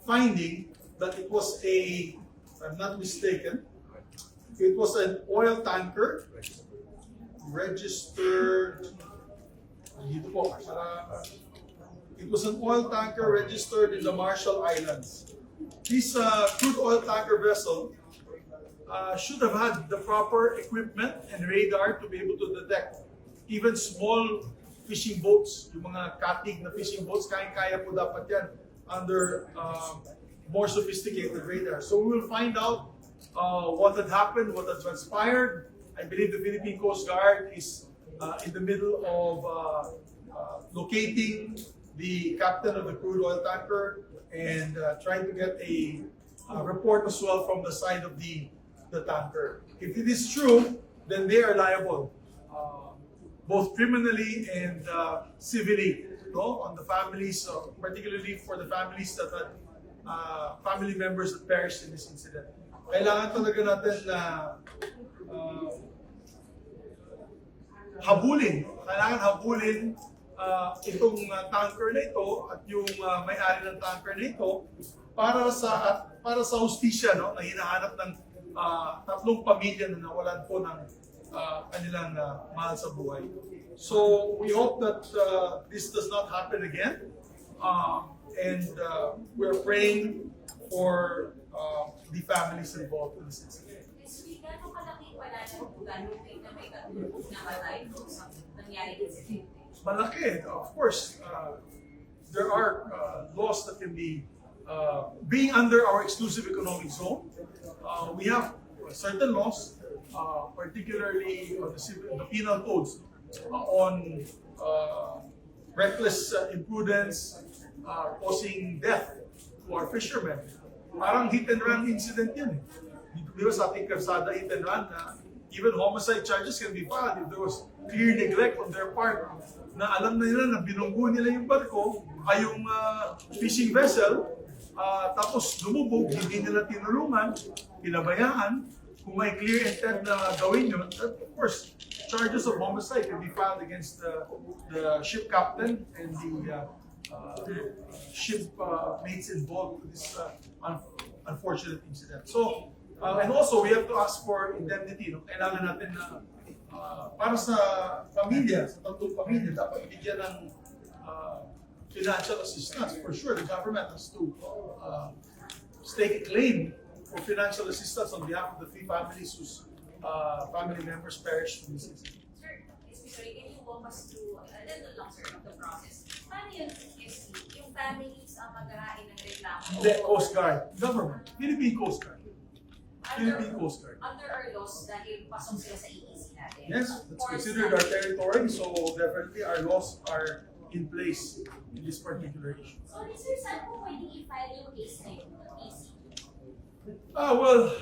finding that it was a, if I'm not mistaken, it was an oil tanker registered. Dito po, it was an oil tanker registered in the Marshall Islands. This crude oil tanker vessel should have had the proper equipment and radar to be able to detect even small fishing boats, yung mga katig na fishing boats, kaya-kaya po dapat yan under more sophisticated radar. So we will find out what had happened, what had transpired. I believe the Philippine Coast Guard is in the middle of locating the captain of the crude oil tanker and trying to get a report as well from the side of the tanker. If it is true, then they are liable, both criminally and civilly, no? On the families, particularly for the families that had family members that perished in this incident. Kailangan talaga natin na kailangan habulin itong tanker na ito at yung may-ari ng tanker na ito para sa hustisya, no, na hinahanap ng tatlong pamilya na nawalan po ng kanilang mahal sa buhay. So we hope that this does not happen again, and we're praying for the families involved in this incident. Gano'ng kalaki wala na may katulog na matay sa nangyari incident? Malaki, of course. There are laws that can be, being under our exclusive economic zone, we have certain laws, particularly on the penal codes, on reckless imprudence, causing death to our fishermen. Parang hit and run incident yan. Di ba sa ating karsada, hit and run, even homicide charges can be filed if there was clear neglect on their part, na alam na nila na binunggo nila yung barko ay yung fishing vessel, tapos lumubog, hindi nila tinulungan, pinabayaan. Kung may clear intent na gawin yun, of course, charges of homicide can be filed against the ship captain and the ship mates involved with this unfortunate incident. So, and also we have to ask for indemnity. No? Kailangan natin na para sa pamilya, sa tatlong pamilya, dapat bigyan ng financial assistance. For sure, the government has to stake a claim for financial assistance on behalf of the three families whose family members perished in this incident. Sir, can you walk us through a little long, sir, of the process? Paano yun, yung families ang maghahain ng reklamo? The Coast Guard, government, Philippine Coast Guard. Philippine Coast Guard. Under our laws, dahil pasok sila sa EEZ natin. Yes, that's considered our territory, so definitely our laws are in place in this particular issue. So, sir, saan po pwedeng i-file yung case na yun? Well,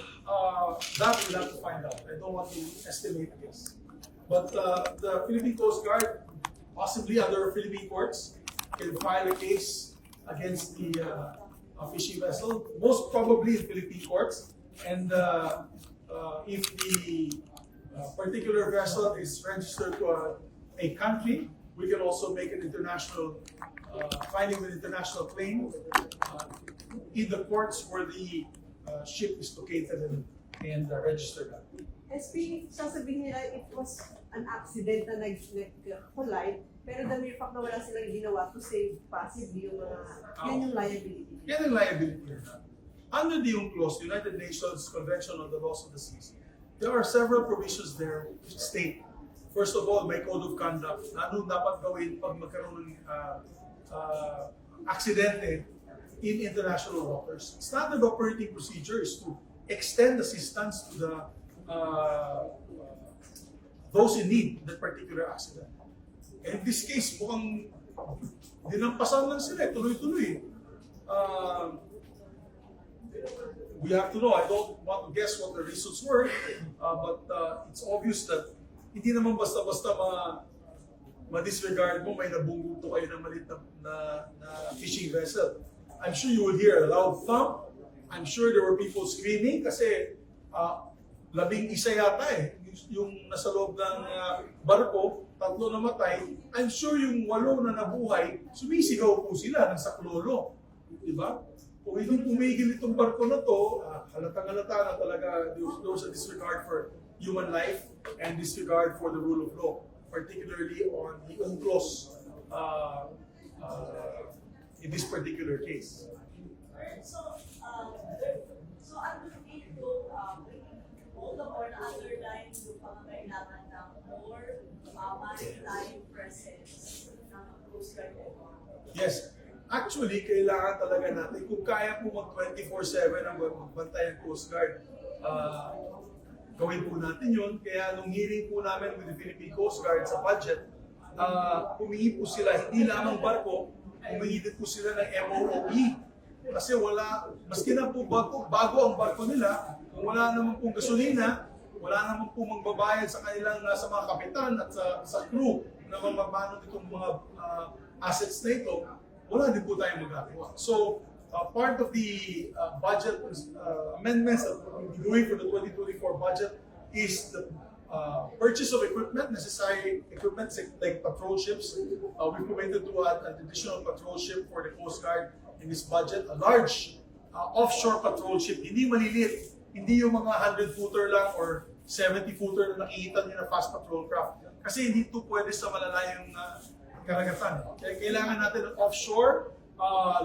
that we'll have to find out. I don't want to estimate this. But the Philippine Coast Guard, possibly under Philippine courts, can file a case against the fishing vessel, most probably in Philippine courts. And if the particular vessel is registered to a country, we can also make an international filing an international claim in the ports where the ship is located and registered. SP, sasabihin nila it was an accident na nag-collide, pero the mere fact na wala silang ginawa to save possibly yung mga, yan yung liability. Yan yung liability. Under the UNCLOS, United Nations Convention on the Laws of the Seas, there are several provisions there which state, first of all, may code of conduct. Ano dapat gawin pag magkaroon ng aksidente in international waters. Standard operating procedure is to extend assistance to the those in need in that particular accident. And in this case, mukhang dinampasan lang sila, tuloy-tuloy. We have to know, I don't want to guess what the reasons were, but it's obvious that hindi naman basta-basta ma-disregard mo, may nabungguto kayo ng maliit na fishing vessel. I'm sure you will hear a loud thump. I'm sure there were people screaming kasi 11 yata yung nasa loob ng barko, 3 namatay. I'm sure yung 8 na nabuhay, sumisigaw po sila ng saklolo. Diba? kung hindi pumigil itong barko na to, halatang-halata na talaga there was a disregard for human life and disregard for the rule of law, particularly on the UNCLOS in this particular case. So ano dito, all the more na underline yung pangangailangan ng more maritime presence ng Coast Guard. Yes. Actually, kailangan talaga natin, kung kaya po mag 24/7 ang bantayan Coast Guard, gawin po natin yun. Kaya nung hearing po namin with the Philippine Coast Guard sa budget, humingi po sila, hindi lamang barko, humingi din po sila ng MOOE. Kasi wala, maski na po bago ang barko nila, kung wala naman pong gasolina, wala naman po magbabayad sa kanilang sa mga kapitan at sa crew na mamamano itong mga assets na ito, wala din po tayong magagawa. So, part of the budget amendments that we'll be doing for the 2024 budget is the purchase of equipment, necessary equipment like patrol ships. We've committed to an additional patrol ship for the Coast Guard in this budget, a large offshore patrol ship, hindi maliliit, hindi yung mga 100-footer lang or 70-footer na nakikita niyo na fast patrol craft. Kasi hindi ito pwede sa malalayong karagatan. Kaya kailangan natin ng offshore,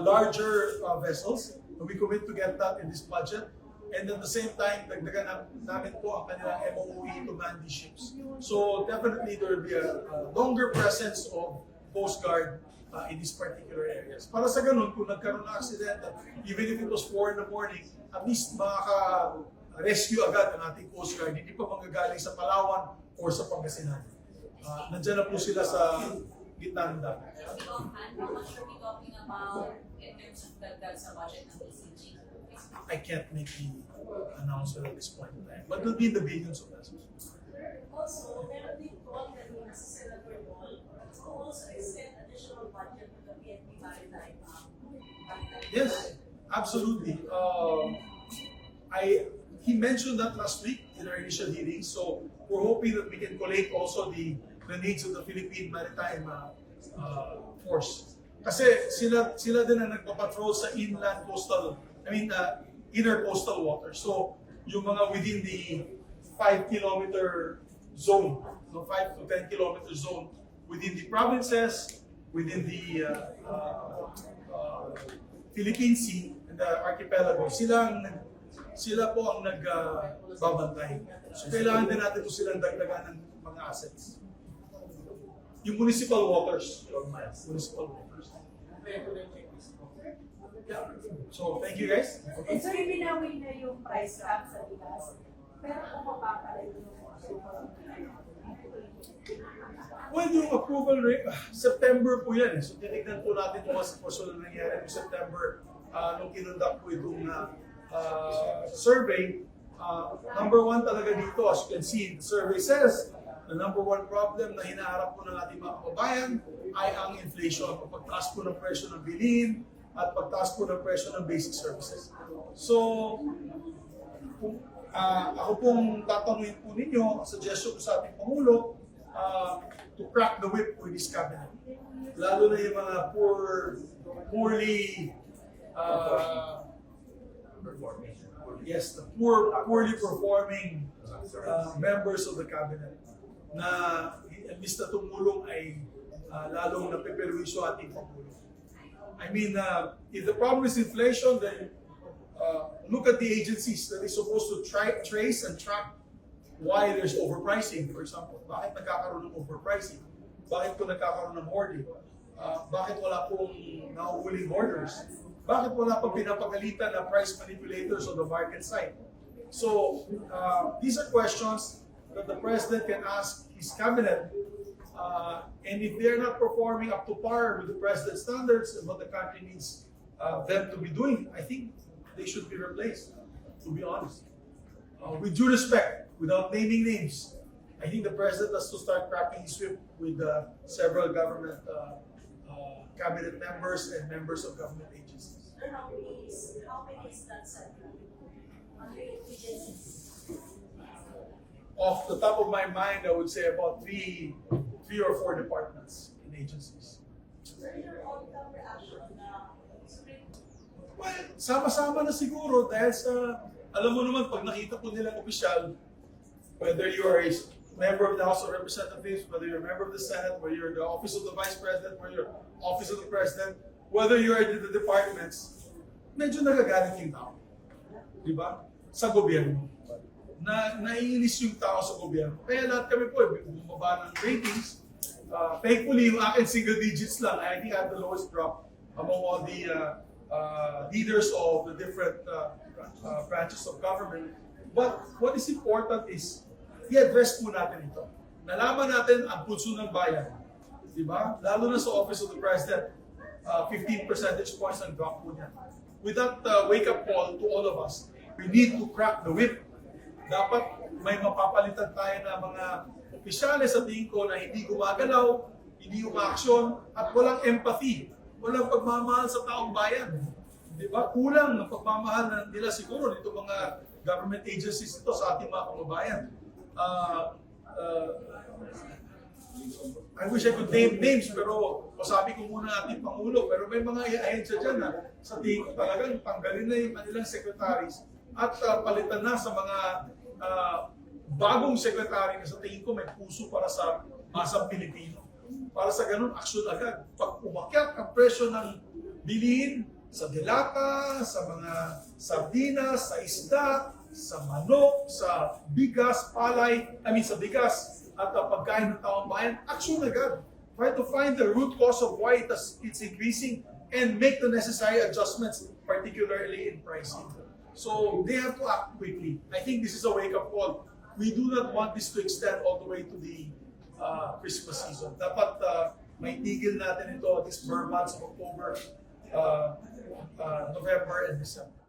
larger vessels. We commit to get that in this budget. And at the same time, dagdagan namin po ang kanilang MOOE to man these ships. So definitely there will be a longer presence of Coast Guard in these particular areas. Para sa ganun, kung nagkaroon ng aksidente, even if it was 4 in the morning, at least makaka-rescue agad ang ating Coast Guard. Hindi pa manggagaling sa Palawan or sa Pangasinan. Nandiyan na po sila sa gitna ng dagat. How much are we talking about in terms of dagdag sa budget ng PCG? I can't make the announcement at this point in time, but it will be in the billions of pesos. Also, meron din call kanina sa Senator Paul to also extend additional budget to the PNP Maritime. Yes, absolutely. He mentioned that last week in our initial hearing, so we're hoping that we can collate also the needs of the Philippine Maritime Force. Kasi sila din ang nagpapatrol sa inner coastal waters. So, yung mga within the 5-kilometer zone, 5 to 10 kilometer zone, within the provinces, within the Philippine Sea and the archipelago, sila po ang nagbabantay. So, kailangan din natin po silang dagdagan ng mga assets. Yung municipal waters. Yeah. So, thank you guys. And so, ibinawi na yung price cap sa bigas. Pero bumaba pa rin yung Well, yung approval rate, September po yan. So, titignan po natin kung mas na nangyari yung September nung kinundak po itong survey. Number one talaga dito, as you can see, the survey says, the number one problem na hinaharap po ng ating mga kababayan ay ang inflation, pagtaas po ng presyo ng bilhin at pagtaas po ng presyo ng basic services. So, ako pong tatanungin po ninyo, suggestion ko sa ating Pangulo, to crack the whip with this cabinet. Lalo na yung mga poorly performing members of the cabinet na imbis na tumulong ay lalong napeperwisyo ating Pangulo. I mean, if the problem is inflation, then look at the agencies that is supposed to trace and track why there's overpricing, for example. Bakit nagkakaroon ng overpricing? Bakit po nagkakaroon ng hoarding? Bakit wala pong nahuhuling hoarders? Bakit wala pang pinapagalitan na price manipulators on the market side? So, these are questions that the President can ask his cabinet. And if they're not performing up to par with the President's standards and what the country needs them to be doing, I think they should be replaced, to be honest. With due respect, without naming names, I think the President has to start cracking his whip with several government cabinet members and members of government agencies. how many is that center? Off the top of my mind, I would say about three or four departments and agencies. Sir, your all-cover action na Well, sama-sama na siguro dahil sa, alam mo naman, pag nakita po nilang opisyal, whether you are a member of the House of Representatives, whether you're a member of the Senate, whether you're the Office of the Vice President, whether you're Office of the President, whether you are in the departments, medyo nagagalit yung tao. Di ba? Sa gobyerno. Naiinis yung tao sa gobyerno. Kaya lahat kami po, bumaba ng ratings. Thankfully, yung akin single digits lang. I think I have the lowest drop among all the leaders of the different branches of government. But what is important is, i-address po natin ito. Nalaman natin ang pulso ng bayan. Diba? Lalo na sa Office of the President, 15 percentage points ang drop po niya. With that wake-up call to all of us, we need to crack the whip. Dapat may mapapalitan tayo ng mga opisyales sa tingin ko na hindi gumagalaw, hindi umaaksyon, at walang empathy. Walang pagmamahal sa taong bayan. Diba? Kulang ng pagmamahal nila siguro nito mga government agencies ito sa ating mga kababayan. I wish I could name names, pero sabi ko muna ating Pangulo, pero may mga ahensya dyan na sa tingin ko talagang tanggalin na yung kanilang secretaries at palitan na sa mga bagong secretary na sa tingin ko may puso para sa masang Pilipino. Para sa ganun, aksyon agad. Pag umakyat ang presyo ng bilihin sa delata, sa mga sardinas, sa isda, sa manok, sa bigas, palay, sa bigas at pagkain ng taong bayan, aksyon agad. Try to find the root cause of why it's increasing and make the necessary adjustments, particularly in pricing. So they have to act quickly. I think this is a wake-up call. We do not want this to extend all the way to the Christmas season. Dapat may tigil natin ito these months of October, November, and December.